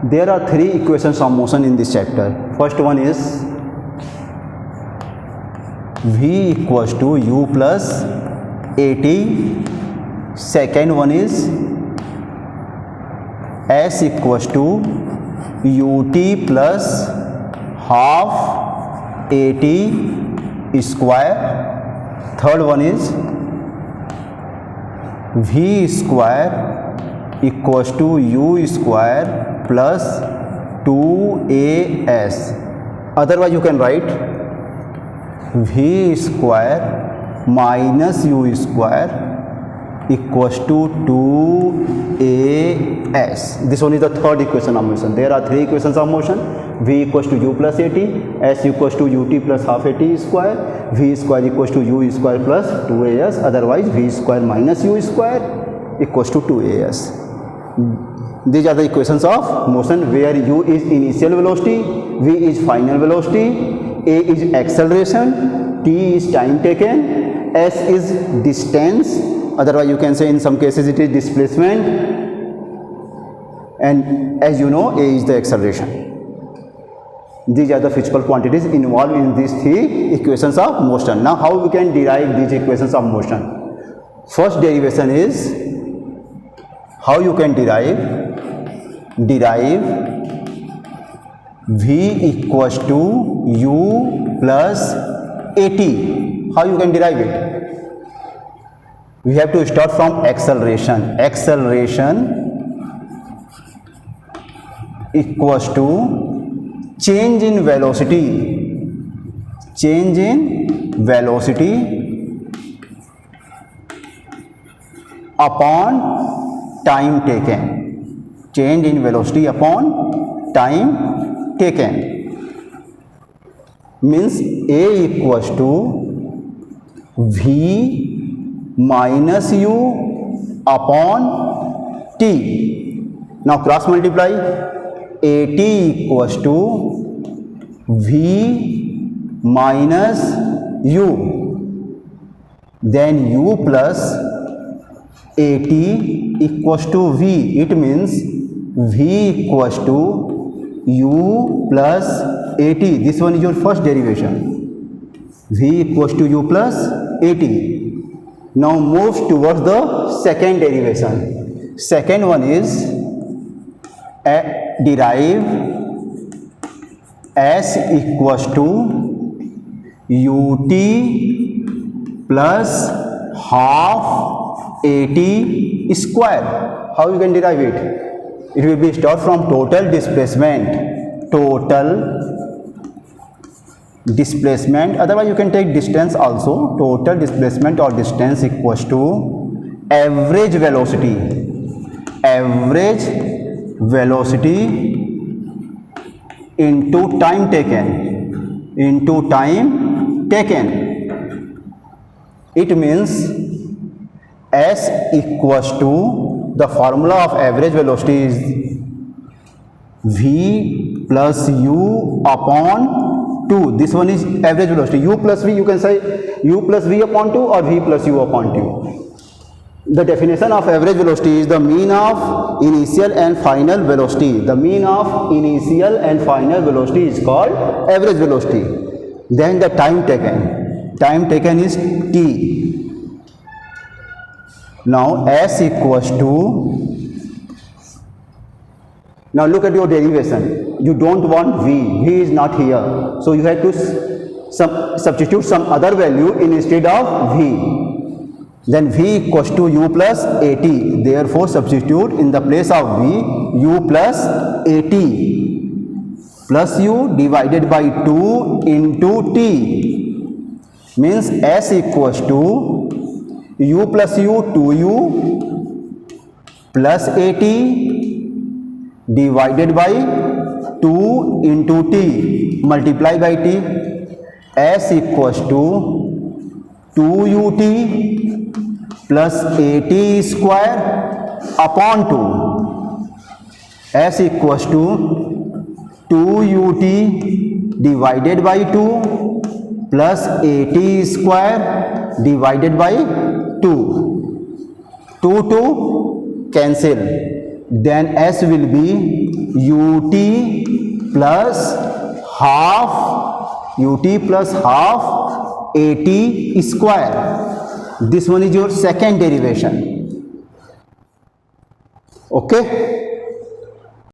There are three equations of motion in this chapter. First one is v equals to u plus at. Second one is s equals to ut plus half at square. Third one is v square equals to u square plus 2as. Otherwise you can write v square minus u square equals to 2as. This one is the third equation of motion. There are three equations of motion: v equals to u plus at, s equals to ut plus half at square, v square equals to u square plus 2as. Otherwise v square minus u square equals to 2as. These are the equations of motion where u is initial velocity, v is final velocity, a is acceleration, t is time taken, s is distance. Otherwise you can say in some cases it is displacement, and as you know, a is the acceleration. These are the physical quantities involved in these three equations of motion. Now how we can derive these equations of motion? First derivation is, how you can derive v equals to u plus at. How you can derive it? We have to start from acceleration. Acceleration equals to change in velocity. Change in velocity upon time taken. Change in velocity upon time taken means a equals to v minus u upon t. Now cross multiply. At equals to v minus u, then u plus at equals to v. It means v equals to u plus at. This one is your first derivation. V equals to u plus at. Now move towards the second derivation. Second one is derive s equals to ut plus half at square. How you can derive it? It will be start from total displacement. Total displacement. Otherwise you can take distance also. Total displacement or distance equals to average velocity. Average velocity into time taken. Into time taken. It means s equals to, the formula of average velocity is v plus u upon 2. This one is average velocity. U plus v, you can say u plus v upon 2 or v plus u upon 2. The definition of average velocity is the mean of initial and final velocity. The mean of initial and final velocity is called average velocity. Then the time taken. Time taken is t. Now s equals to, now look at your derivation. You don't want v. V is not here. So you have to substitute some other value instead of v. Then v equals to u plus at. Therefore substitute in the place of v u plus at plus u divided by 2 into t means s equals to u plus u 2u plus at divided by 2 into t multiply by t. S equals to 2ut plus at square upon 2. S equals to 2ut divided by 2 plus at square divided by 2. 2 to cancel. then S will be ut plus half at square. This one is your second derivation. Okay.